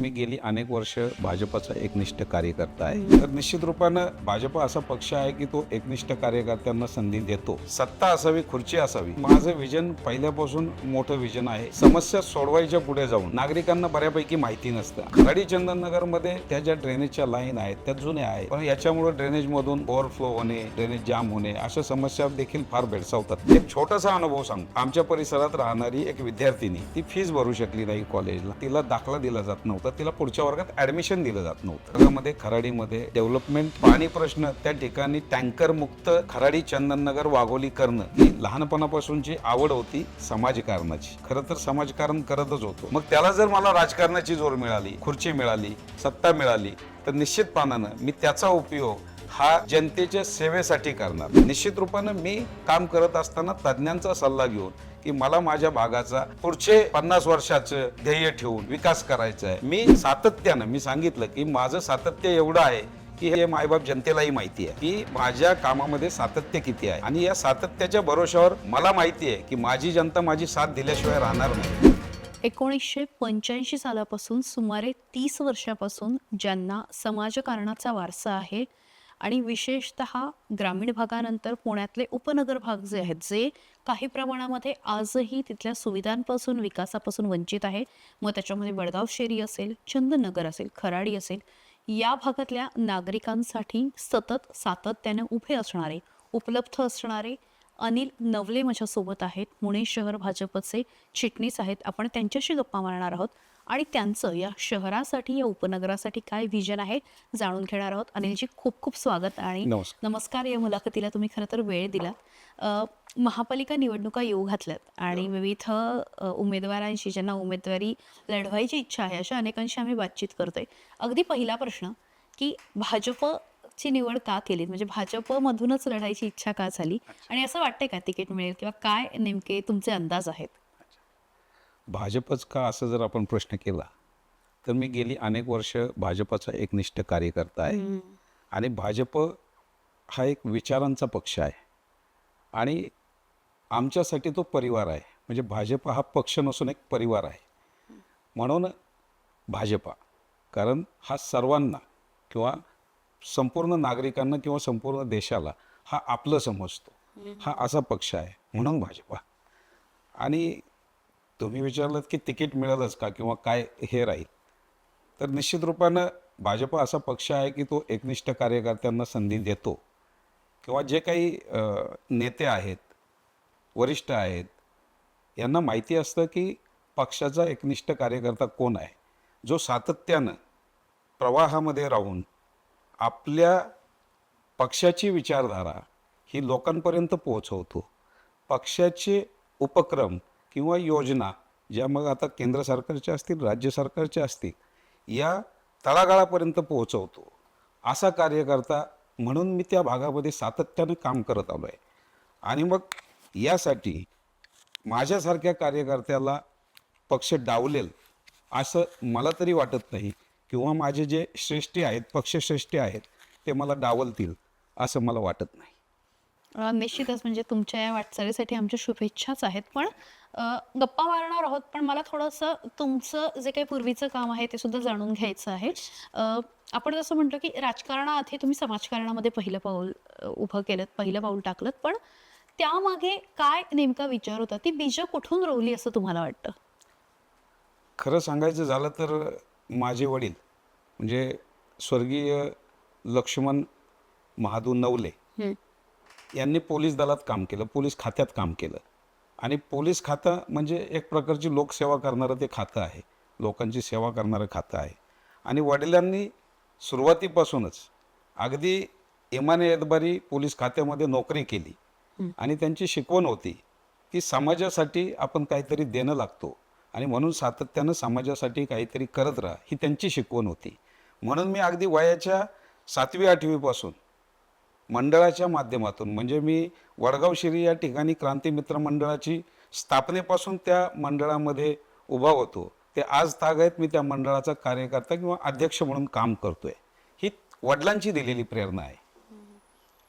मी गेली अनेक वर्ष भाजपचा एकनिष्ठ कार्यकर्ता आहे. तर निश्चित रूपानं भाजप असा पक्ष आहे की तो एकनिष्ठ कार्यकर्त्यांना संधी देतो. सत्ता असावी, खुर्ची असावी. माझं विजन पहिल्यापासून मोठं विजन आहे. समस्या सोडवायच्या पुढे जाऊन नागरिकांना बऱ्यापैकी माहिती नसतं. खराडी चंदननगर मध्ये त्या ज्या ड्रेनेजच्या लाईन आहेत त्या जुन्या आहेत, पण याच्यामुळे ड्रेनेज मधून ओव्हरफ्लो होणे, ड्रेनेज जाम होणे अशा समस्या देखील फार भेडसावतात. एक छोटासा अनुभव सांगतो. आमच्या परिसरात राहणारी एक विद्यार्थिनी, ती फीस भरू शकली नाही कॉलेजला, तिला दाखला दिला जात नव्हता, तिला पुढच्या वर्गात ऍडमिशन दिलं जात नव्हतं. खराडीमध्ये डेव्हलपमेंट, पाणी प्रश्न, त्या ठिकाणी टँकर मुक्त खराडी चंदननगर वाघोली करणं ही लहानपणापासूनची आवड होती समाजकारणाची. खरं तर समाजकारण करतच होतो. मग त्याला जर मला राजकारणाची जोर मिळाली, खुर्ची मिळाली, सत्ता मिळाली, तर निश्चितपणानं मी त्याचा उपयोग हा जनतेच्या सेवेसाठी करणार. निश्चित रूपानं मी काम करत असताना तज्ञांचा सल्ला घेऊन की मला माझ्या भागाचा पुढचे 50 वर्षाचं ध्येय ठेवून विकास करायचा आहे. मी सातत्यानं, मी सांगितलं की माझं सातत्य एवढं आहे की हे मायबाप जनतेलाही माहिती आहे की माझ्या कामामध्ये सातत्य किती आहे, आणि या सातत्याच्या भरोशावर मला माहिती आहे की माझी जनता माझी साथ दिल्याशिवाय राहणार नाही. 1985 सालापासून सुमारे 30 वर्षापासून ज्यांना समाजकारणाचा वारसा आहे आणि विशेषतः ग्रामीण भागानंतर पुण्यातले उपनगर भाग जे आहेत, जे काही प्रमाणामध्ये आजही तिथल्या सुविधांपासून, विकासापासून वंचित आहे. मग त्याच्यामध्ये वडगाव शेरी असेल, चंदननगर असेल, खराडी असेल, या भागातल्या नागरिकांसाठी सतत सातत्याने उभे असणारे, उपलब्ध असणारे अनिल नवले माझ्यासोबत आहेत. पुणे शहर भाजपचे चिटणीस आहेत. आपण त्यांच्याशी गप्पा मारणार आहोत आणि त्यांचं या शहरासाठी, या उपनगरासाठी काय विजन आहे जाणून घेणार आहोत. अनिलजी, खूप खूप स्वागत आणि नमस्कार. या मुलाखतीला तुम्ही खरं तर वेळ दिला. महापालिका निवडणुका येऊ घातल्यात आणि विविध उमेदवारांशी, ज्यांना उमेदवारी लढवायची इच्छा आहे, अशा अनेकांशी आम्ही बातचीत करतोय. अगदी पहिला प्रश्न की भाजपची निवड का केली, म्हणजे भाजपमधूनच लढायची इच्छा का झाली आणि असं वाटतंय का तिकीट मिळेल, किंवा काय नेमके तुमचे अंदाज आहेत? भाजपच का, असं जर आपण प्रश्न केला तर मी गेली अनेक वर्ष भाजपचा एकनिष्ठ कार्यकर्ता आहे. आणि भाजप हा एक विचारांचा पक्ष आहे आणि आमच्यासाठी तो परिवार आहे. म्हणजे भाजप हा पक्ष नसून एक परिवार आहे. म्हणून भाजपा, कारण हा सर्वांना किंवा संपूर्ण नागरिकांना किंवा संपूर्ण देशाला हा आपलं समजतो, हा असा पक्ष आहे. म्हणून भाजपा. आणि तुम्ही विचारलं की तिकीट मिळेलच का किंवा काय हे राहील, तर निश्चित रूपानं भाजप असा पक्ष आहे की तो एकनिष्ठ कार्यकर्त्यांना संधी देतो. किंवा जे काही नेते आहेत, वरिष्ठ आहेत, यांना माहिती असतं की पक्षाचा एकनिष्ठ कार्यकर्ता कोण आहे, जो सातत्यानं प्रवाहामध्ये राहून आपल्या पक्षाची विचारधारा ही लोकांपर्यंत पोहोचवतो. पक्षाचे उपक्रम किंवा योजना ज्या मग आता केंद्र सरकारच्या असतील, राज्य सरकारच्या असतील, या तळागाळापर्यंत पोहोचवतो असा कार्यकर्ता म्हणून मी त्या भागामध्ये सातत्यानं काम करत आलो आहे. आणि मग यासाठी माझ्यासारख्या कार्यकर्त्याला पक्ष डावलेल असं मला तरी वाटत नाही, किंवा माझे जे श्रेष्ठी आहेत, पक्षश्रेष्ठी आहेत, ते मला डावलतील असं मला वाटत नाही. निश्चितच, म्हणजे तुमच्या या वाटचालीसाठी आमच्या शुभेच्छाच आहेत. पण गप्पा मारणार आहोत, पण मला थोडंसं तुमचं जे काही पूर्वीचं काम आहे ते सुद्धा जाणून घ्यायचं आहे. आपण जसं म्हटलं की राजकारणाआधी तुम्ही समाजकारणामध्ये पहिलं पाऊल उभं केलं, पहिलं पाऊल टाकलं, पण त्यामागे काय नेमका विचार होता? ती बीजं कुठून रोवली असं तुम्हाला वाटतं? खरं सांगायचं झालं तर माझे वडील म्हणजे स्वर्गीय लक्ष्मण महादू नवले यांनी पोलीस दलात काम केलं, पोलीस खात्यात काम केलं. आणि पोलीस खातं म्हणजे एक प्रकारची लोकसेवा करणारं ते खातं आहे, लोकांची सेवा करणारं खातं आहे. आणि वडिलांनी सुरुवातीपासूनच अगदी इमाने एतबारी पोलीस खात्यामध्ये नोकरी केली. आणि त्यांची शिकवण होती की समाजासाठी आपण काहीतरी देणं लागतो, आणि म्हणून सातत्यानं समाजासाठी काहीतरी करत राहा, ही त्यांची शिकवण होती. म्हणून मी अगदी वयाच्या 7वी-8वी पासून मंडळाच्या माध्यमातून, म्हणजे मी वडगाव शिरी या ठिकाणी क्रांतिमित्र मंडळाची स्थापनेपासून त्या मंडळामध्ये उभा होतो. ते आज तागायत मी त्या मंडळाचा कार्यकर्ता किंवा अध्यक्ष म्हणून काम करतोय. ही वडिलांची दिलेली प्रेरणा आहे.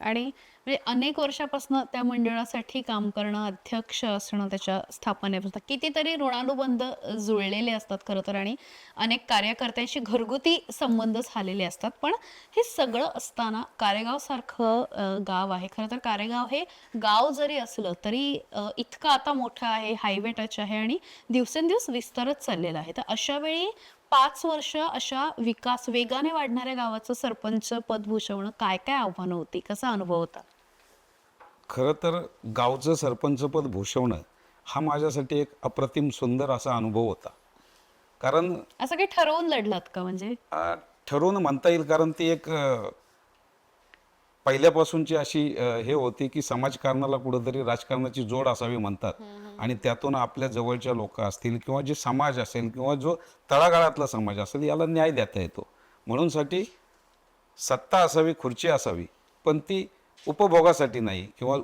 आणि म्हणजे अनेक वर्षापासून त्या मंडळासाठी काम करणं, अध्यक्ष असणं त्याच्या स्थापनेपासून कितीतरी ऋणानुबंध जुळलेले असतात खरं तर, आणि अनेक कार्यकर्त्यांशी घरगुती संबंध झालेले असतात. पण हे सगळं असताना कारेगावसारखं गाव आहे. खरं तर कारेगाव हे गाव जरी असलं तरी इतकं आता मोठं आहे, हायवे टच आहे आणि दिवसेंदिवस विस्तारत चाललेला आहे. तर अशा वेळी 5 वर्ष अशा वेगाने वाढणाऱ्या गावाचं सरपंच पद भूषवणं काय काय आव्हानं होती? कसा अनुभव होता? खरं तर गावचं सरपंचपद भूषवणं हा माझ्यासाठी एक अप्रतिम सुंदर असा अनुभव होता. कारण असं काही ठरवून लढलात का म्हणजे? ठरवून म्हणता येईल, कारण ती एक पहिल्यापासूनची अशी हे होती की समाजकारणाला कुठंतरी राजकारणाची जोड असावी म्हणतात, आणि त्यातून आपल्या जवळच्या लोक असतील किंवा जे समाज असेल किंवा जो तळागाळातला समाज असेल याला न्याय देता येतो. म्हणून साठी सत्ता असावी, खुर्ची असावी, पण ती उपभोगासाठी नाही किंवा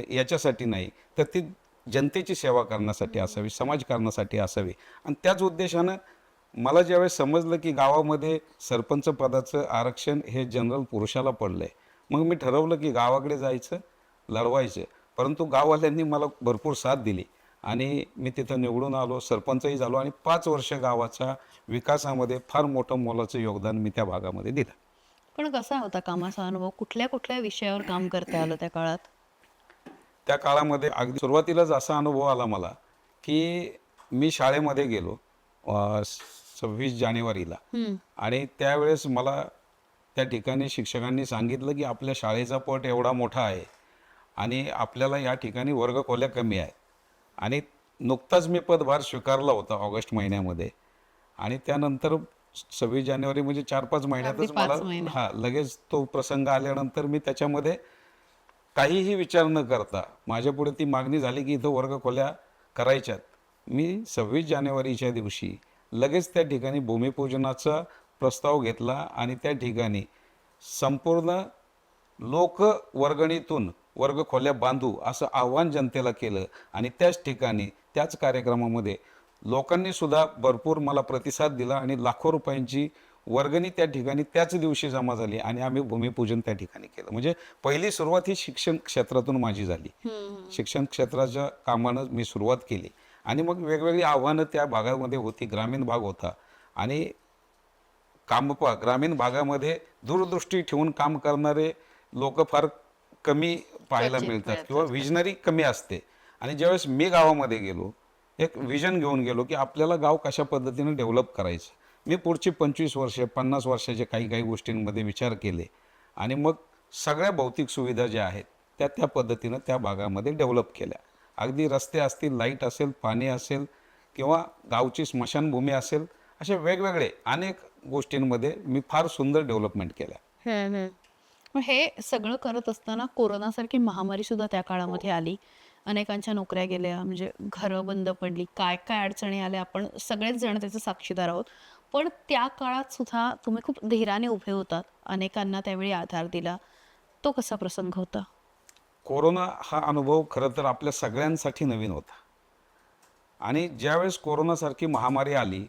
याच्यासाठी नाही, तर ती जनतेची सेवा करण्यासाठी असावी, समाजकारणासाठी असावी. आणि त्याच उद्देशानं मला ज्यावेळेस समजलं की गावामध्ये सरपंच पदाचं आरक्षण हे जनरल पुरुषाला पडलंय, मग मी ठरवलं की गावाकडे जायचं, लढवायचं. परंतु गाववाल्यांनी मला भरपूर साथ दिली आणि मी तिथं निवडून आलो, सरपंचही झालो आणि 5 वर्ष गावाच्या विकासामध्ये फार मोठं मोलाचं योगदान मी त्या भागामध्ये दिलं. पण कसा होता कामाचा अनुभव? कुठल्या कुठल्या विषयावर काम करता आलं त्या काळात? त्या काळामध्ये अगदी सुरुवातीलाच असा अनुभव आला मला की मी शाळेमध्ये गेलो 26 जानेवारीला, आणि त्यावेळेस मला त्या ठिकाणी शिक्षकांनी सांगितलं की आपल्या शाळेचा पट एवढा मोठा आहे आणि आपल्याला या ठिकाणी वर्गखोल्या कमी आहेत. आणि नुकताच मी पदभार स्वीकारला होता ऑगस्ट महिन्यामध्ये, आणि त्यानंतर 26 जानेवारी म्हणजे 4-5 महिन्यातच मला लगेच तो प्रसंग आल्यानंतर मी त्याच्यामध्ये काहीही विचार न करता माझ्यापुढे ती मागणी झाली की इथं वर्गखोल्या करायच्यात. मी 26 जानेवारीच्या दिवशी लगेच त्या ठिकाणी भूमिपूजनाचा प्रस्ताव घेतला आणि त्या ठिकाणी संपूर्ण लोक वर्गणीतून वर्गखोल्या बांधू असं आव्हान जनतेला केलं. आणि त्याच ठिकाणी त्याच कार्यक्रमामध्ये लोकांनी सुद्धा भरपूर मला प्रतिसाद दिला आणि लाखो रुपयांची वर्गणी त्या ठिकाणी त्याच दिवशी जमा झाली आणि आम्ही भूमिपूजन त्या ठिकाणी केलं. म्हणजे पहिली सुरुवात ही शिक्षण क्षेत्रातून माझी झाली. शिक्षण क्षेत्राच्या कामानं मी सुरुवात केली आणि मग वेगवेगळी आव्हानं त्या भागामध्ये होती. ग्रामीण भाग होता आणि ग्रामीण भागामध्ये दूरदृष्टी ठेवून काम करणारे लोक फार कमी पाहायला मिळतात किंवा विजनरी कमी असते. आणि ज्यावेळेस मी गावामध्ये गेलो, एक विजन घेऊन गेलो की आपल्याला गाव कशा पद्धतीने डेव्हलप करायचं. मी पुढची 25 वर्षे 50 वर्षाचे काही गोष्टींमध्ये विचार केले आणि मग सगळ्या भौतिक सुविधा ज्या आहेत त्या पद्धतीनं त्या भागामध्ये डेव्हलप केल्या. अगदी रस्ते असतील, लाईट असेल, पाणी असेल किंवा गावची स्मशानभूमी असेल, अशा वेगवेगळे अनेक गोष्टींमध्ये मी फार सुंदर डेव्हलपमेंट केल्या. मग हे सगळं करत असताना कोरोनासारखी महामारी सुद्धा त्या काळामध्ये आली. अनेकांच्या नोकऱ्या गेल्या, म्हणजे घरं बंद पडली, काय काय अडचणी आल्या, आपण सगळेच जण त्याचे साक्षीदार आहोत. पण त्या काळात सुद्धा तुम्ही खूप धीराने उभे होतात, अनेकांना त्यावेळी आधार दिला. तो कसा प्रसंग होता? कोरोना हा अनुभव खरं तर आपल्या सगळ्यांसाठी नवीन होता. आणि ज्यावेळेस कोरोनासारखी महामारी आली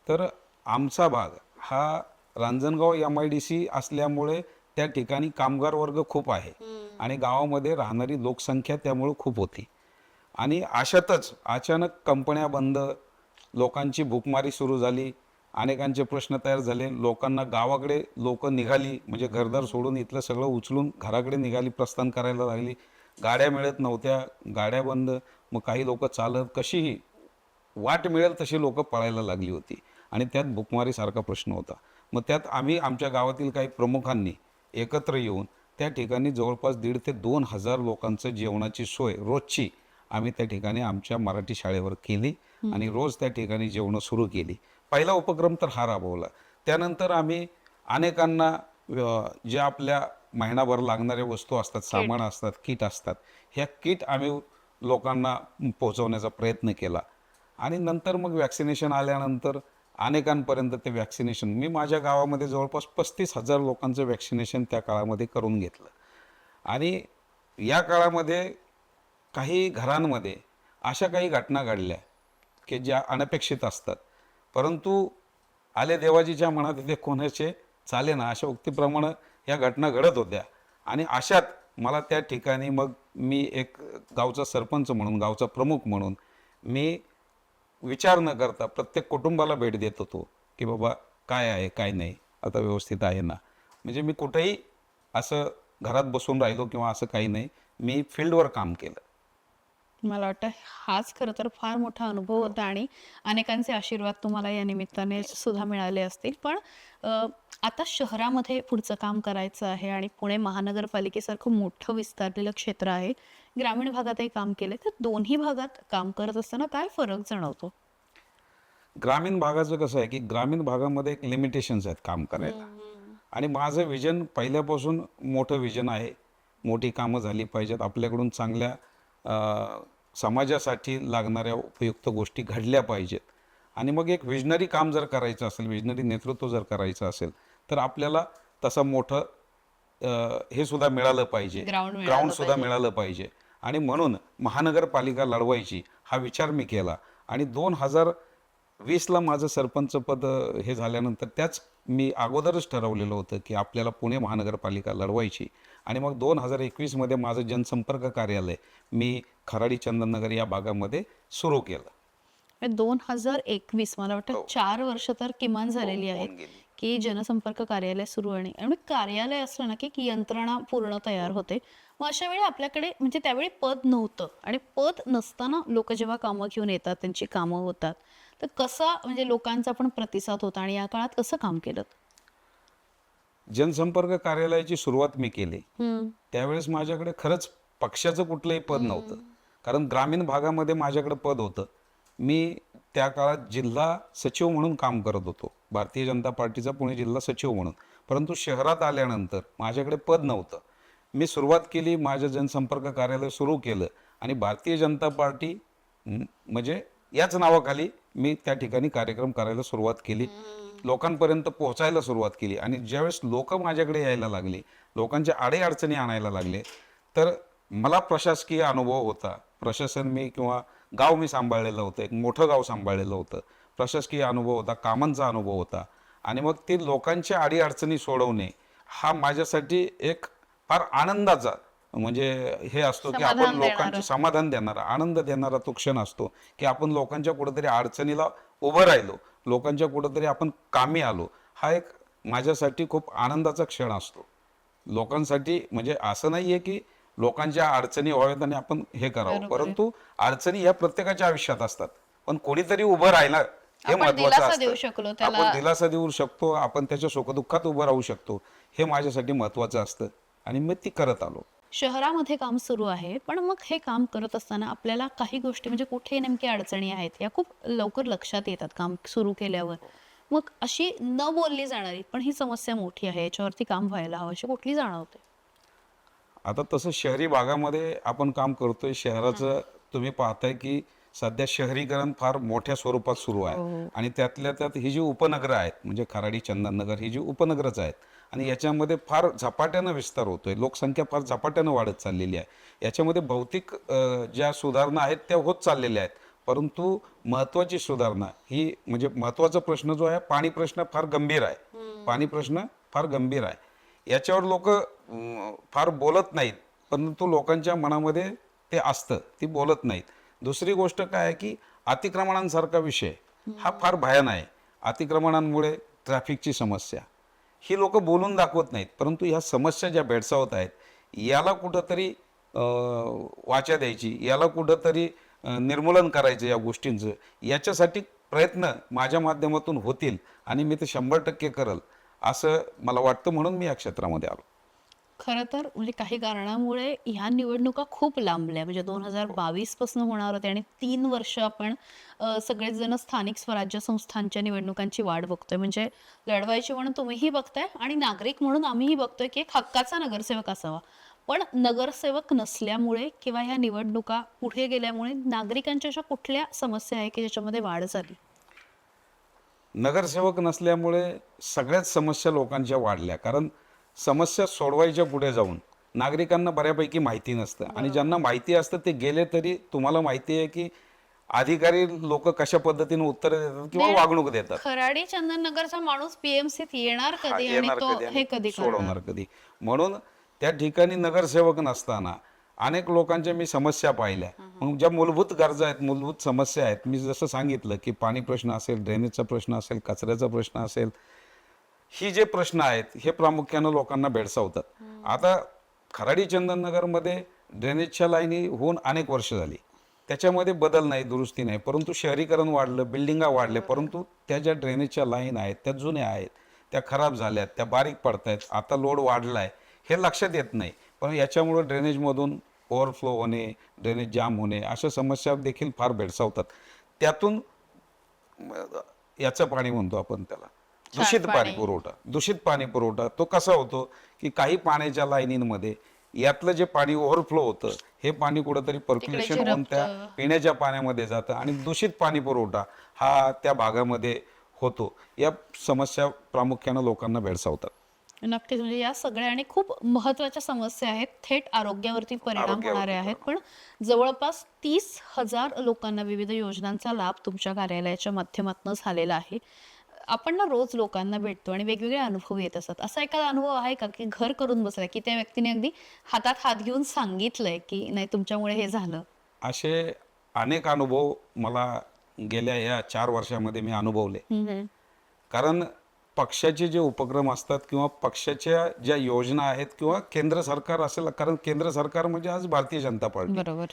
तर आमचा भाग हा रांजणगाव MIDC असल्यामुळे त्या ठिकाणी कामगार वर्ग खूप आहे आणि गावामध्ये राहणारी लोकसंख्या त्यामुळे खूप होती. आणि अशातच अचानक कंपन्या बंद, लोकांची भूकमारी सुरू झाली, अनेकांचे प्रश्न तयार झाले. लोकांना गावाकडे लोक निघाली, म्हणजे घरदार सोडून इथलं सगळं उचलून घराकडे निघाली, प्रस्थान करायला लागली. गाड्या मिळत नव्हत्या, गाड्या बंद. मग काही लोक चालत कशीही वाट मिळेल तशी लोक पळायला लागली होती आणि त्यात भूकमारीसारखा प्रश्न होता. मग त्यात आम्ही आमच्या गावातील काही प्रमुखांनी एकत्र येऊन त्या ठिकाणी जवळपास 1,500 ते 2,000 लोकांचं जेवणाची सोय रोजची आम्ही त्या ठिकाणी आमच्या मराठी शाळेवर केली आणि रोज त्या ठिकाणी जेवणं सुरू केली. पहिला उपक्रम तर हा राबवला. त्यानंतर आम्ही अनेकांना ज्या आपल्या महिनाभर लागणाऱ्या वस्तू असतात, सामान असतात, किट असतात, ह्या किट आम्ही लोकांना पोहोचवण्याचा प्रयत्न केला. आणि नंतर मग वॅक्सिनेशन आल्यानंतर अनेकांपर्यंत ते वॅक्सिनेशन मी माझ्या गावामध्ये जवळपास 35,000 लोकांचं वॅक्सिनेशन त्या काळामध्ये करून घेतलं. आणि या काळामध्ये काही घरांमध्ये अशा काही घटना घडल्या की ज्या अनपेक्षित असतात, परंतु आले देवाजीच्या मनात इथे कोणाचे चाले ना, अशा उक्तीप्रमाणे या घटना घडत होत्या. आणि अशात मला त्या ठिकाणी मग मी एक गावचा सरपंच म्हणून, गावचा प्रमुख म्हणून मी विचार न करता प्रत्येक कुटुंबाला भेट देत होतो की बाबा काय आहे काय नाही, आता व्यवस्थित आहे ना. म्हणजे मी कुठेही असं घरात बसून राहिलो किंवा असं काही नाही, मी फील्डवर काम केलं. मला वाटतं हाच खरं तर फार मोठा अनुभव होता आणि अनेकांचे आशीर्वाद तुम्हाला या निमित्ताने सुद्धा मिळाले असतील. पण आता शहरामध्ये पुढचं काम करायचं आहे आणि पुणे महानगरपालिकेसारखं मोठं विस्तारलेलं क्षेत्र आहे. ग्रामीण भागातही काम केलंय, तर दोन्ही भागात काम करत असताना काय फरक जाणवतो? ग्रामीण भागाचं कसं आहे की ग्रामीण भागामध्ये एक लिमिटेशन्स आहेत काम करायला. आणि माझं विजन पहिल्यापासून मोठं विजन आहे. मोठी कामं झाली पाहिजेत आपल्याकडून, चांगल्या समाजासाठी लागणाऱ्या उपयुक्त गोष्टी घडल्या पाहिजेत. आणि मग एक विजनरी काम जर करायचं असेल, विजनरी नेतृत्व जर करायचं असेल, तर आपल्याला तसं मोठं हे सुद्धा मिळालं पाहिजे, ग्राउंड सुद्धा मिळालं पाहिजे. आणि म्हणून महानगरपालिका लढवायची हा विचार मी केला. आणि 2020ला माझं सरपंच पद हे झाल्यानंतर त्याच मी अगोदरच ठरवलेलं होतं की आपल्याला पुणे महानगरपालिका लढवायची. आणि मग 2021मध्ये माझं जनसंपर्क कार्यालय मी खराडी चंदननगर या भागामध्ये सुरू केलं. 2021 मला वाटतं 4 वर्ष तर किमान झालेली आहेत होऊन गेली. की जनसंपर्क कार्यालय सुरू आणि कार्यालय असलं ना की यंत्रणा पूर्ण तयार होते. मग अशा वेळी आपल्याकडे म्हणजे त्यावेळी पद नव्हतं आणि पद नसताना लोक जेव्हा कामं घेऊन येतात, त्यांची कामं होतात, तर कसा म्हणजे लोकांचा पण प्रतिसाद होता आणि या काळात कसं काम केलं? जनसंपर्क कार्यालयाची सुरुवात मी केली त्यावेळेस माझ्याकडे खरंच पक्षाचं कुठलंही पद नव्हतं. कारण ग्रामीण भागामध्ये माझ्याकडे पद होतं. मी त्या काळात जिल्हा सचिव म्हणून काम करत होतो, भारतीय जनता पार्टीचा पुणे जिल्हा सचिव म्हणून. परंतु शहरात आल्यानंतर माझ्याकडे पद नव्हतं. मी सुरुवात केली, माझं जनसंपर्क कार्यालय सुरू केलं आणि भारतीय जनता पार्टी म्हणजे याच नावाखाली मी त्या ठिकाणी कार्यक्रम करायला सुरुवात केली, लोकांपर्यंत पोहोचायला सुरुवात केली. आणि ज्यावेळेस लोक माझ्याकडे यायला लागले, लोकांच्या अडीअडचणी आणायला लागले, तर मला प्रशासकीय अनुभव होता. प्रशासन मी किंवा गाव मी सांभाळलेलं होतं, एक मोठं गाव सांभाळलेलं होतं, प्रशासकीय अनुभव होता, कामांचा अनुभव होता. आणि मग ते लोकांच्या अडीअडचणी सोडवणे हा माझ्यासाठी एक फार आनंदाचा म्हणजे हे असतो की आपण लोकांचे समाधान देणारा, आनंद देणारा तो क्षण असतो की आपण लोकांच्या कुठेतरी अडचणीला उभं राहिलो, लोकांच्या कुठेतरी आपण कामी आलो. हा एक माझ्यासाठी खूप आनंदाचा क्षण असतो. लोकांसाठी म्हणजे असं नाहीये की लोकांच्या अडचणी व्हाव्यात आणि आपण हे करावं, परंतु अडचणी या प्रत्येकाच्या आयुष्यात असतात, पण कोणीतरी उभं राहिलं हे महत्वाचं असतं. आपण दिलासा देऊ शकतो, आपण त्याच्या सुखदुःखात उभं राहू शकतो, हे माझ्यासाठी महत्वाचं असतं आणि मी ती करत आलो. शहरामध्ये काम सुरू आहे, पण मग हे काम करत असताना आपल्याला काही गोष्टी म्हणजे कुठे नेमक्या अडचणी आहेत या खूप लवकर लक्षात येतात काम सुरू केल्यावर. मग अशी न बोलली जाणारी पण ही समस्या मोठी आहे, याच्यावरती काम व्हायला हवं, अशी कुठली जाणवते? आता तसं शहरी भागामध्ये आपण काम करतोय, शहराचं तुम्ही पाहताय की सध्या शहरीकरण फार मोठ्या स्वरूपात सुरू आहे. आणि त्यातल्या त्यात ही जी उपनगरं आहेत म्हणजे खराडी चंदननगर ही जी उपनगरच आहेत आणि याच्यामध्ये फार झपाट्यानं विस्तार होतोय, लोकसंख्या फार झपाट्यानं वाढत चाललेली आहे. याच्यामध्ये भौतिक ज्या सुधारणा आहेत त्या होत चाललेल्या आहेत, परंतु महत्वाची सुधारणा ही म्हणजे महत्वाचा प्रश्न जो आहे पाणी प्रश्न फार गंभीर आहे. पाणी प्रश्न फार गंभीर आहे, याच्यावर लोक फार बोलत नाहीत, परंतु लोकांच्या मनामध्ये ते असतं, ती बोलत नाहीत. दुसरी गोष्ट काय आहे की अतिक्रमणांसारखा विषय हा फार भयान आहे. अतिक्रमणांमुळे ट्रॅफिकची समस्या ही लोक बोलून दाखवत नाहीत, परंतु ह्या समस्या ज्या भेडसावत आहेत याला कुठंतरी वाचा द्यायची, याला कुठंतरी निर्मूलन करायचं या गोष्टींचं, याच्यासाठी प्रयत्न माझ्या माध्यमातून होतील आणि मी ते 100% करल असं मला वाटतं, म्हणून मी या क्षेत्रामध्ये आलो. खरं तर म्हणजे काही कारणामुळे ह्या निवडणुका खूप लांबल्या, म्हणजे 2022 पासून होणार होते आणि 3 वर्ष आपण सगळेच जण स्थानिक स्वराज्य संस्थांच्या निवडणुकांची वाट बघतोय. म्हणजे लढवायची म्हणून तुम्हीही बघताय आणि नागरिक म्हणून आम्हीही बघतोय की एक हक्काचा नगरसेवक असावा. पण नगरसेवक नसल्यामुळे किंवा ह्या निवडणुका पुढे गेल्यामुळे नागरिकांच्या अशा कुठल्या समस्या आहे की ज्याच्यामध्ये वाढ झाली? नगरसेवक नसल्यामुळे सगळ्याच समस्या लोकांच्या वाढल्या. कारण समस्या सोडवायच्या पुढे जाऊन नागरिकांना बऱ्यापैकी माहिती नसतं आणि ज्यांना माहिती असतं ते गेले तरी तुम्हाला माहिती आहे की अधिकारी लोक कशा पद्धतीने उत्तर देतात किंवा वागणूक देतात. खराडी चंदननगरचा माणूस पीएमसीत येणार कधी आणि तो हे कधी सोडवणार कधी, म्हणून त्या ठिकाणी नगरसेवक नसताना अनेक लोकांच्या मी समस्या पाहिल्या. मग ज्या मूलभूत गरजा आहेत, मूलभूत समस्या आहेत, मी जसं सांगितलं की पाणी प्रश्न असेल, ड्रेनेजचा प्रश्न असेल, कचऱ्याचा प्रश्न असेल, ही जे प्रश्न आहेत हे प्रामुख्यानं लोकांना भेडसावतात. आता खराडी चंदननगरमध्ये ड्रेनेजच्या लाईनी होऊन अनेक वर्ष झाली, त्याच्यामध्ये बदल नाही, दुरुस्ती नाही, परंतु शहरीकरण वाढलं, बिल्डिंगा वाढल्या, परंतु त्या ज्या ड्रेनेजच्या लाईन आहेत त्या जुन्या आहेत, त्या खराब झाल्यात, त्या बारीक पडतायत, आता लोड वाढलाय हे लक्षात येत नाही. पण याच्यामुळं ड्रेनेजमधून ओव्हरफ्लो होणे, ड्रेनेज जाम होणे अशा समस्या देखील फार भेडसावतात. त्यातून याचं पाणी म्हणतो आपण त्याला दूषित पाणी पुरवठा. दूषित पाणी पुरवठा तो कसा होतो की काही पाण्याच्या लाईनींमध्ये यातलं जे पाणी ओव्हरफ्लो होतं हे पाणी कुठंतरी पर्क्युलेशन होऊन त्या पिण्याच्या पाण्यामध्ये जातं आणि दूषित पाणी पुरवठा हा त्या भागामध्ये होतो. या समस्या प्रामुख्यानं लोकांना भेडसावतात. नक्कीच, म्हणजे या सगळ्या आणि खूप महत्वाच्या समस्या आहेत, थेट आरोग्यावरती परिणाम होणारे आहेत. पण जवळपास 30,000 लोकांना विविध योजनांचा लाभ तुमच्या कार्यालयाच्या माध्यमातून झालेला आहे. आपण ना रोज लोकांना भेटतो आणि वेगवेगळे अनुभव येत असतात. असा एखादा अनुभव आहे का की घर करून बसलाय, की त्या व्यक्तीने अगदी हातात हात घेऊन सांगितलंय की नाही तुमच्यामुळे हे झालं? असे अनेक अनुभव मला गेल्या या 4 वर्षामध्ये मी अनुभवले. कारण पक्षाचे जे उपक्रम असतात किंवा पक्षाच्या ज्या योजना आहेत किंवा केंद्र सरकार असेल, कारण केंद्र सरकार म्हणजे आज भारतीय जनता पार्टी, बरोबर.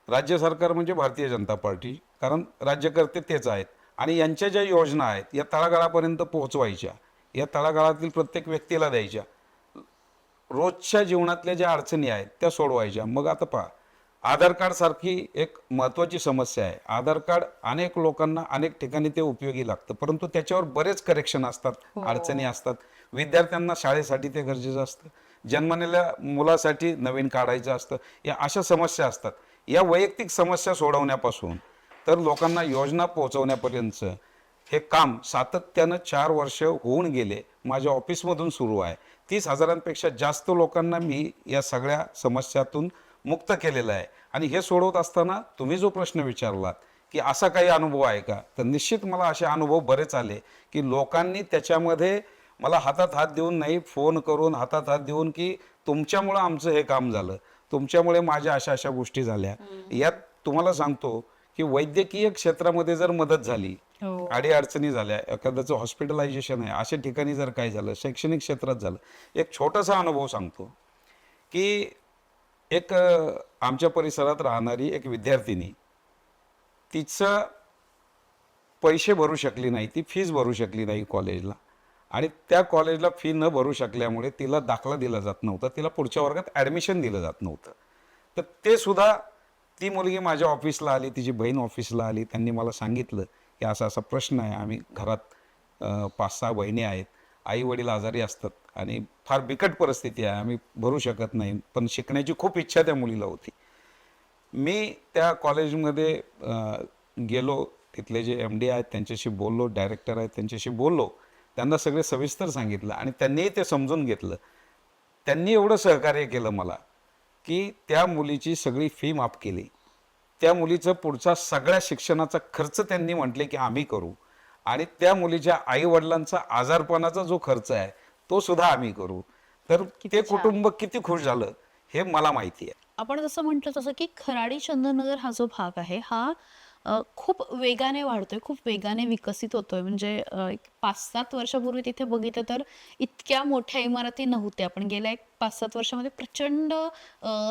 राज्य सरकार म्हणजे भारतीय जनता पार्टी, कारण राज्यकर्ते तेच आहेत. आणि यांच्या ज्या योजना आहेत या तळागाळापर्यंत पोहोचवायच्या, या तळागाळातील प्रत्येक व्यक्तीला द्यायच्या, रोजच्या जीवनातल्या ज्या अडचणी आहेत त्या सोडवायच्या. मग आता पहा, आधार कार्ड सारखी एक महत्त्वाची समस्या आहे. आधार कार्ड अनेक लोकांना अनेक ठिकाणी ते उपयोगी लागतं, परंतु त्याच्यावर बरेच करेक्शन असतात, अडचणी असतात. विद्यार्थ्यांना शाळेसाठी ते गरजेचं असतं, जन्मलेल्या मुलासाठी नवीन काढायचं असतं, या अशा समस्या असतात. या वैयक्तिक समस्या सोडवण्यापासून तर लोकांना योजना पोहोचवण्यापर्यंतचं हे काम सातत्यानं 4 वर्ष होऊन गेले माझ्या ऑफिसमधून सुरू आहे. 30,000पेक्षा जास्त लोकांना मी या सगळ्या समस्यातून मुक्त केलेलं आहे. आणि हे सोडवत असताना तुम्ही जो प्रश्न विचारलात की असा काही अनुभव आहे का, तर निश्चित मला असे अनुभव बरेच आले की लोकांनी त्याच्यामध्ये मला हातात हात देऊन, नाही फोन करून हातात हात देऊन, की तुमच्यामुळं आमचं हे काम झालं, तुमच्यामुळे माझ्या अशा अशा गोष्टी झाल्या. यात तुम्हाला सांगतो की वैद्यकीय क्षेत्रामध्ये जर मदत झाली, अडीअडचणी झाल्या, एखाद्याचं हॉस्पिटलायझेशन आहे, अशा ठिकाणी जर काय झालं, शैक्षणिक क्षेत्रात झालं. एक छोटासा अनुभव सांगतो की एक आमच्या परिसरात राहणारी एक विद्यार्थिनी, तिचं पैसे भरू शकली नाही, ती फीज भरू शकली नाही कॉलेजला, आणि त्या कॉलेजला फी न भरू शकल्यामुळे तिला दाखला दिला जात नव्हता, तिला पुढच्या वर्गात ॲडमिशन दिलं जात नव्हतं. तर ते सुद्धा ती मुलगी माझ्या ऑफिसला आली, तिची बहीण ऑफिसला आली, त्यांनी मला सांगितलं की असा असा प्रश्न आहे, आम्ही घरात 5-6 बहिणी आहेत, आई वडील आजारी असतात आणि फार बिकट परिस्थिती आहे, आम्ही भरू शकत नाही, पण शिकण्याची खूप इच्छा त्या मुलीला होती. मी त्या कॉलेजमध्ये गेलो, तिथले जे MD आहेत त्यांच्याशी बोललो, डायरेक्टर आहेत त्यांच्याशी बोललो, त्यांना सगळे सविस्तर सांगितलं आणि त्यांनीही ते समजून घेतलं. त्यांनी एवढं सहकार्य केलं मला की त्या मुलीची सगळी फी माफ केली, त्या मुलीचं पुढचा सगळ्या शिक्षणाचा खर्च त्यांनी म्हटले की आम्ही करू, आणि त्या मुलीच्या आई वडिलांचा आजारपणाचा जो खर्च आहे तो सुद्धा आम्ही करू. तर ते कुटुंब किती खुश झालं हे मला माहिती आहे. आपण जसं म्हटलं तसं की खराडी चंदननगर हा जो भाग आहे हा खूप वेगाने वाढतोय, खूप वेगाने विकसित होतोय. म्हणजे एक 5-7 वर्षापूर्वी तिथे बघितलं तर इतक्या मोठ्या इमारती नव्हत्या, पण गेल्या एक 5-7 वर्षामध्ये प्रचंड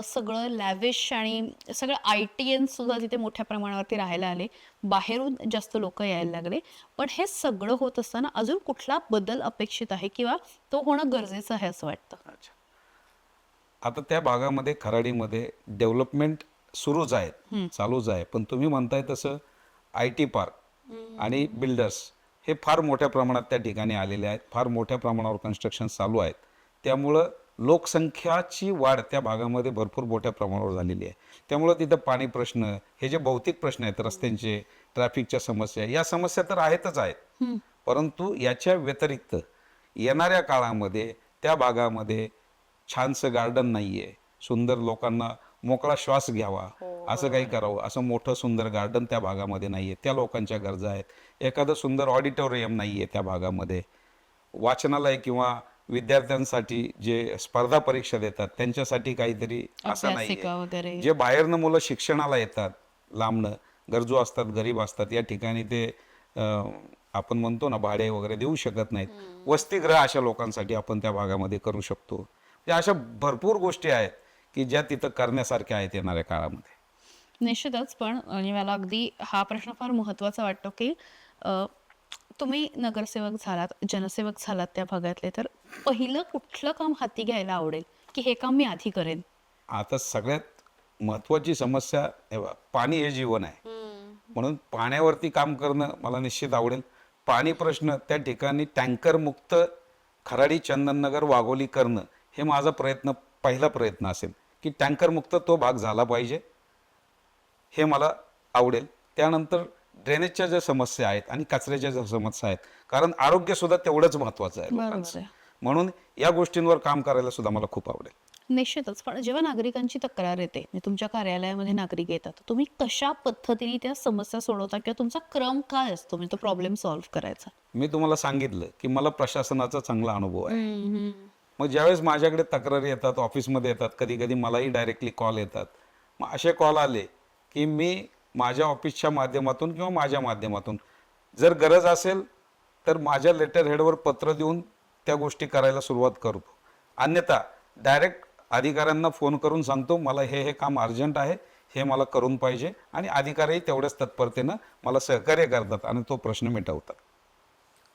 सगळं लॅविश आणि सगळं ITN सुद्धा तिथे मोठ्या प्रमाणावरती राहायला आले, बाहेरून जास्त लोक यायला लागले. पण हे सगळं होत असताना अजून कुठला बदल अपेक्षित आहे किंवा तो होणं गरजेचं आहे असं वाटतं? अच्छा, आता त्या भागामध्ये खराडीमध्ये डेव्हलपमेंट सुरूच आहेत, चालूच आहे. पण तुम्ही म्हणताय तसं IT पार्क आणि बिल्डर्स हे फार मोठ्या प्रमाणात त्या ठिकाणी आलेले आहेत, फार मोठ्या प्रमाणावर कन्स्ट्रक्शन चालू आहेत. त्यामुळं लोकसंख्याची वाढ त्या भागामध्ये भरपूर मोठ्या प्रमाणावर झालेली आहे. त्यामुळं तिथं पाणी प्रश्न, हे जे भौतिक प्रश्न आहेत, रस्त्यांचे, ट्रॅफिकच्या समस्या, या समस्या तर आहेतच आहेत, परंतु याच्या व्यतिरिक्त येणाऱ्या काळामध्ये त्या भागामध्ये छानसं गार्डन नाहीये, सुंदर लोकांना मोकळा श्वास घ्यावा असं काही करावं, असं मोठं सुंदर गार्डन त्या भागामध्ये नाहीये. त्या लोकांच्या गरजा आहेत. एखादं सुंदर ऑडिटोरियम नाहीये त्या भागामध्ये, वाचनालय किंवा विद्यार्थ्यांसाठी जे स्पर्धा परीक्षा देतात त्यांच्यासाठी काहीतरी असं अभ्यासिका वगैरे. नाही, जे बाहेरनं मुलं शिक्षणाला येतात लांबनं, गरजू असतात, गरीब असतात, या ठिकाणी ते आपण म्हणतो ना भाडे वगैरे देऊ शकत नाहीत, वसतिगृह अशा लोकांसाठी आपण त्या भागामध्ये करू शकतो. म्हणजे अशा भरपूर गोष्टी आहेत की ज्या तिथं करण्यासारख्या आहेत येणाऱ्या काळामध्ये. निश्चितच. पण आणि मला अगदी हा प्रश्न फार महत्त्वाचा वाटतो, की तुम्ही नगरसेवक झालात, जनसेवक झालात त्या भागातले, तर पहिलं कुठलं काम हाती घ्यायला आवडेल, की हे काम मी आधी करेन? आता सगळ्यात महत्त्वाची समस्या हे बघा, पाणी हे जीवन आहे, म्हणून पाण्यावरती काम करणं मला निश्चित आवडेल. पाणी प्रश्न त्या ठिकाणी टँकर मुक्त खराडी, चंदननगर, वाघोली करणं हे माझा पहिला प्रयत्न असेल, की टँकर मुक्त तो भाग झाला पाहिजे, हे मला आवडेल. त्यानंतर ड्रेनेजच्या ज्या समस्या आहेत आणि कचऱ्याच्या ज्या समस्या आहेत, कारण आरोग्य सुद्धा तेवढंच महत्त्वाचं आहे बरोबर लोकांचं, आहे. म्हणून या गोष्टींवर काम करायला सुद्धा मला खूप आवडेल. निश्चितच. पण जेव्हा नागरिकांची तक्रार येते, म्हणजे तुमच्या कार्यालयामध्ये नागरिक येतात, तुम्ही कशा पद्धतीने त्या समस्या सोडवता किंवा तुमचा क्रम काय असतो म्हणजे तो प्रॉब्लेम सॉल्व्ह करायचा? मी तुम्हाला सांगितलं की मला प्रशासनाचा चांगला अनुभव आहे. मग ज्यावेळेस माझ्याकडे तक्रारी येतात, ऑफिसमध्ये येतात, कधी कधी मलाही डायरेक्टली कॉल येतात. मग असे कॉल आले की मी माझ्या ऑफिसच्या माध्यमातून किंवा माझ्या माध्यमातून जर गरज असेल तर माझ्या लेटर हेडवर पत्र देऊन त्या गोष्टी करायला सुरुवात करतो. अन्यथा डायरेक्ट अधिकाऱ्यांना फोन करून सांगतो मला हे काम अर्जंट आहे, हे मला करून पाहिजे, आणि अधिकारी तेवढ्याच तत्परतेनं मला सहकार्य करतात आणि तो प्रश्न मिटवतात.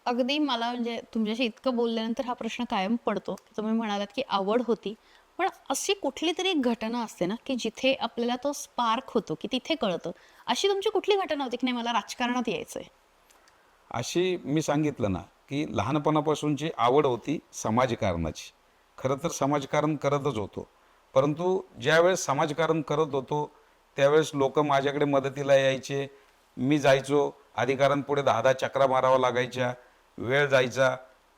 अगदी मला म्हणजे तुमच्याशी इतकं बोलल्यानंतर हा प्रश्न कायम पडतो. तुम्ही म्हणालात की आवड होती, पण अशी कुठली तरी एक घटना असते ना, की जिथे आपल्याला तो स्पार्क होतो, की तिथे कळतं. अशी तुमची कुठली घटना होती की नाही मला राजकारणात यायचंय? अशी मी सांगितलं ना की लहानपणापासूनची आवड होती समाजकारणाची. खरं तर समाजकारण करतच होतो, परंतु ज्यावेळेस समाजकारण करत होतो त्यावेळेस लोक माझ्याकडे मदतीला यायचे, मी जायचो, अधिकाऱ्यांपुढे 10-10 चक्रा मारावा लागायच्या, वेळ जायचा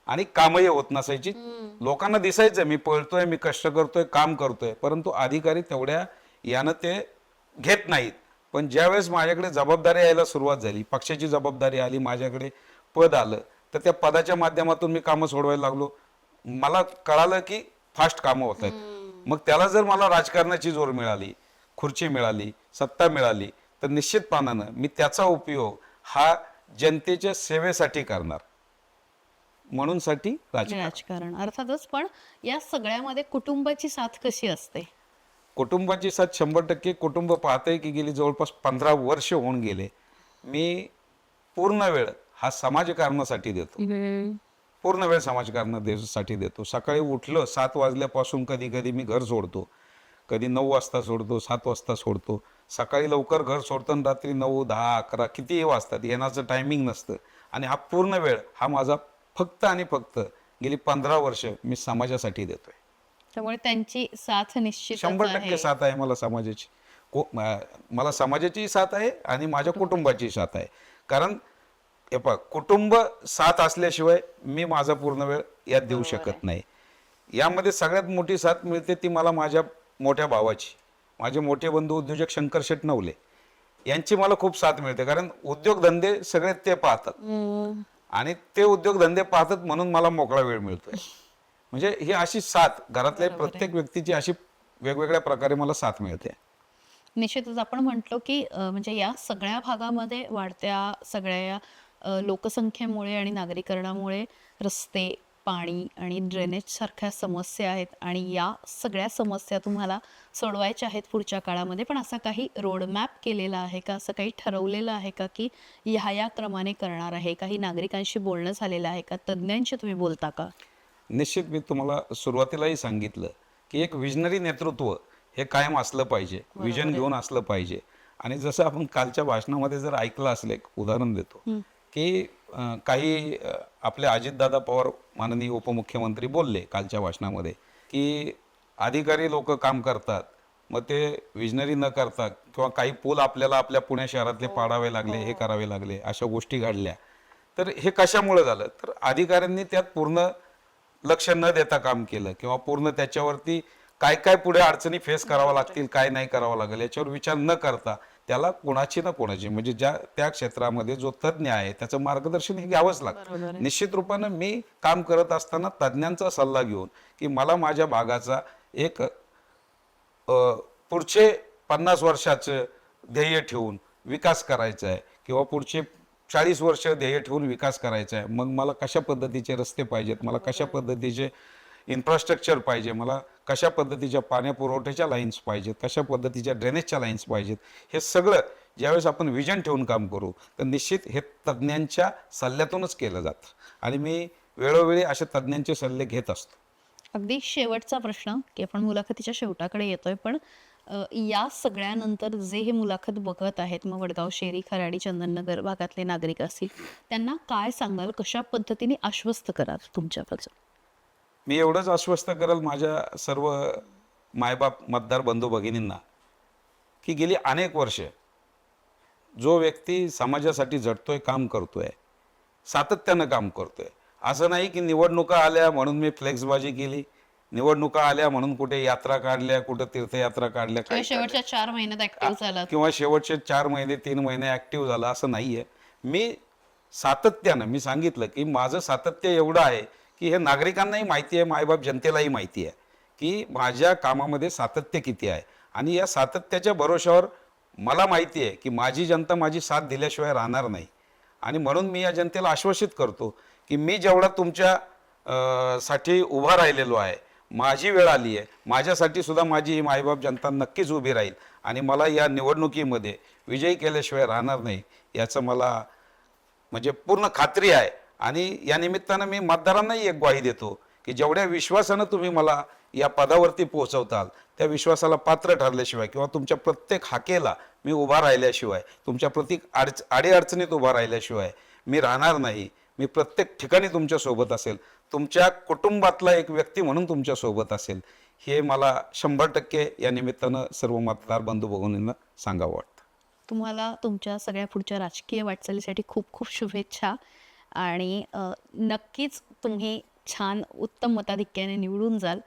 आणि कामही होत नसायची. लोकांना दिसायचं मी पळतोय, मी कष्ट करतोय, काम करतोय, परंतु अधिकारी तेवढ्या यानं ते घेत नाहीत. पण ज्यावेळेस माझ्याकडे जबाबदारी यायला सुरुवात झाली, पक्षाची जबाबदारी आली, माझ्याकडे पद आलं, तर त्या पदाच्या माध्यमातून मी कामं सोडवायला लागलो. मला कळालं की फास्ट कामं होत आहेत. मग त्याला जर मला राजकारणाची जोर मिळाली, खुर्ची मिळाली, सत्ता मिळाली, तर निश्चितपणानं मी त्याचा उपयोग हा जनतेच्या सेवेसाठी करणार, म्हणून साठी राजकारण. राजकारण अर्थातच. पण या सगळ्यामध्ये कुटुंबाची साथ कशी असते? कुटुंबाची साथ 100%. कुटुंब पाहतंय की गेली जवळपास 15 वर्ष होऊन गेले मी पूर्ण वेळ हा समाजकारणासाठी देतो. पूर्ण वेळ समाजकारणासाठी देतो. सकाळी उठलं 7 वाजल्यापासून कधी कधी मी घर सोडतो, कधी 9 वाजता सोडतो, 7 वाजता सोडतो. सकाळी लवकर घर सोडतो आणि रात्री 9, 10, 11 कितीही वाजतात, येण्याचं टायमिंग नसतं. आणि हा पूर्ण वेळ हा माझा फक्त आणि फक्त गेली 15 वर्ष मी समाजासाठी देतोय. त्यामुळे त्यांची साथ निश्चित 100% साथ आहे मला समाजाची. मला समाजाची साथ आहे आणि माझ्या कुटुंबाची साथ आहे. कारण हे पहा, कुटुंब साथ असल्याशिवाय मी माझा पूर्ण वेळ यात देऊ शकत नाही. यामध्ये सगळ्यात मोठी साथ मिळते ती मला माझ्या मोठ्या भावाची. माझे मोठे बंधू उद्योजक शंकर शेट नवले यांची मला खूप साथ मिळते, कारण उद्योगधंदे सगळे ते पाहतात आणि ते उद्योगधंदे पाहतात म्हणून मला मोकळा वेळ मिळतोय. म्हणजे ही अशी साथ घरातल्या प्रत्येक व्यक्तीची अशी वेगवेगळ्या प्रकारे मला साथ मिळते. निश्चितच. आपण म्हटलो की म्हणजे या सगळ्या भागामध्ये वाढत्या सगळ्या लोकसंख्येमुळे आणि नागरीकरणामुळे रस्ते, पाणी आणि ड्रेनेज सारख्या समस्या आहेत आणि या सगळ्या समस्या तुम्हाला सोडवायच्या आहेत पुढच्या काळामध्ये. पण असा काही रोडमॅप केलेला आहे का? असं काही ठरवलेलं आहे का की ह्या क्रमाने करणार आहे? काही नागरिकांशी बोलणं झालेलं आहे का? तज्ज्ञांशी तुम्ही बोलता का? निश्चित. मी तुम्हाला सुरुवातीलाही सांगितलं की एक विजनरी नेतृत्व हे कायम असलं पाहिजे, विजन घेऊन असलं पाहिजे. आणि जसं आपण कालच्या भाषणामध्ये जर ऐकलं असलं, एक उदाहरण देतो की काही आपले अजितदादा पवार माननीय उपमुख्यमंत्री बोलले कालच्या भाषणामध्ये की अधिकारी लोक काम करतात, मग ते विजनरी न करता किंवा काही पूल आपल्याला आपल्या पुणे शहरातले पाडावे लागले, हे करावे लागले, अशा गोष्टी घडल्या. तर हे कशामुळे झालं? तर अधिकाऱ्यांनी त्यात पूर्ण लक्ष न देता काम केलं किंवा पूर्ण त्याच्यावरती काय काय पुढे अडचणी फेस करावं लागतील, काय नाही करावं लागेल याच्यावर विचार न करता त्याला कोणाची ना कोणाची म्हणजे ज्या त्या क्षेत्रामध्ये जो तज्ज्ञ आहे त्याचं मार्गदर्शन हे घ्यावंच लागतं. निश्चित रूपानं मी काम करत असताना तज्ज्ञांचा सल्ला घेऊन की मला माझ्या भागाचा एक पुढचे 50 वर्षाचं ध्येय ठेवून विकास करायचा आहे किंवा पुढचे 40 वर्ष ध्येय ठेवून विकास करायचा आहे. मग मला कशा पद्धतीचे रस्ते पाहिजेत, मला कशा पद्धतीचे इन्फ्रास्ट्रक्चर पाहिजे, मला कशा पद्धतीच्या पाण्या पुरवठ्याच्या लाईन्स पाहिजेत, कशा पद्धतीच्या ड्रेनेजच्या लाईन्स पाहिजेत, हे सगळं ज्यावेळेस आपण विजन ठेवून काम करू तर निश्चित हे तज्ज्ञांच्या सल्ल्यातूनच केलं जातं आणि मी वेळोवेळी अशा तज्ज्ञांचे सल्ले घेत असतो. अगदी शेवटचा प्रश्न की आपण मुलाखतीच्या शेवटाकडे येतोय, पण या सगळ्यानंतर जे हे मुलाखत बघत आहेत, मग वडगाव शेरी, खराडी, चंदननगर भागातले नागरिक असतील, त्यांना काय सांगाल, कशा पद्धतीने आश्वस्त कराल तुमच्यापासून? मी एवढंच आश्वस्त करेल माझ्या सर्व मायबाप मतदार बंधू भगिनींना की गेली अनेक वर्ष जो व्यक्ती समाजासाठी झटतोय, काम करतोय, सातत्यानं काम करतोय, असं नाही की निवडणुका आल्या म्हणून मी फ्लेक्सबाजी केली, निवडणुका आल्या म्हणून कुठे यात्रा काढल्या, कुठे तीर्थयात्रा काढल्या, किंवा शेवटच्या 4 महिन्यात ऍक्टिव्ह झाला. किंवा शेवटचे 4 महिने 3 महिने ऍक्टिव्ह झाला असं नाहीये. मी सातत्यानं मी सांगितलं की माझं सातत्य एवढं आहे की हे नागरिकांनाही माहिती आहे, मायबाप जनतेलाही माहिती आहे की माझ्या कामामध्ये सातत्य किती आहे आणि या सातत्याच्या भरोशावर मला माहिती आहे की माझी जनता माझी साथ दिल्याशिवाय राहणार नाही. आणि म्हणून मी या जनतेला आश्वासित करतो की मी जेवढा तुमच्या साठी उभा राहिलेलो आहे, माझी वेळ आली आहे, माझ्यासाठी सुद्धा माझी ही मायबाप जनता नक्कीच उभी राहील आणि मला या निवडणुकीमध्ये विजयी केल्याशिवाय राहणार नाही याचं मला म्हणजे पूर्ण खात्री आहे. आणि या निमित्तानं मी मतदारांनाही एक ग्वाही देतो की जेवढ्या विश्वासानं तुम्ही मला या पदावरती पोहोचवताल त्या विश्वासाला पात्र ठरल्याशिवाय किंवा तुमच्या प्रत्येक हाकेला मी उभा राहिल्याशिवाय, तुमच्या प्रत्येक अडीअडचणीत उभा राहिल्याशिवाय मी राहणार नाही. मी प्रत्येक ठिकाणी तुमच्या सोबत असेल, तुमच्या कुटुंबातला एक व्यक्ती म्हणून तुमच्या सोबत असेल, हे मला 100% या निमित्तानं सर्व मतदार बंधू भगिनींना सांगावं वाटतं. तुम्हाला तुमच्या सगळ्या पुढच्या राजकीय वाटचालीसाठी खूप खूप शुभेच्छा आणि नक्कीच तुम्ही छान उत्तम मताधिक्याने निवडून जाल,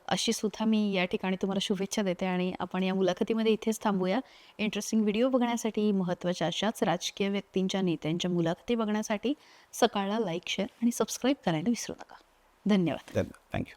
अशी सुद्धा मी या ठिकाणी तुम्हाला शुभेच्छा देते. आणि आपण या मुलाखतीमध्ये इथेच थांबूया. इंटरेस्टिंग व्हिडिओ बघण्यासाठी, महत्त्वाच्या अशाच राजकीय व्यक्तींच्या, नेत्यांच्या मुलाखती बघण्यासाठी सकाळला लाईक, शेअर आणि सबस्क्राईब करायला विसरू नका. धन्यवाद. थँक्यू.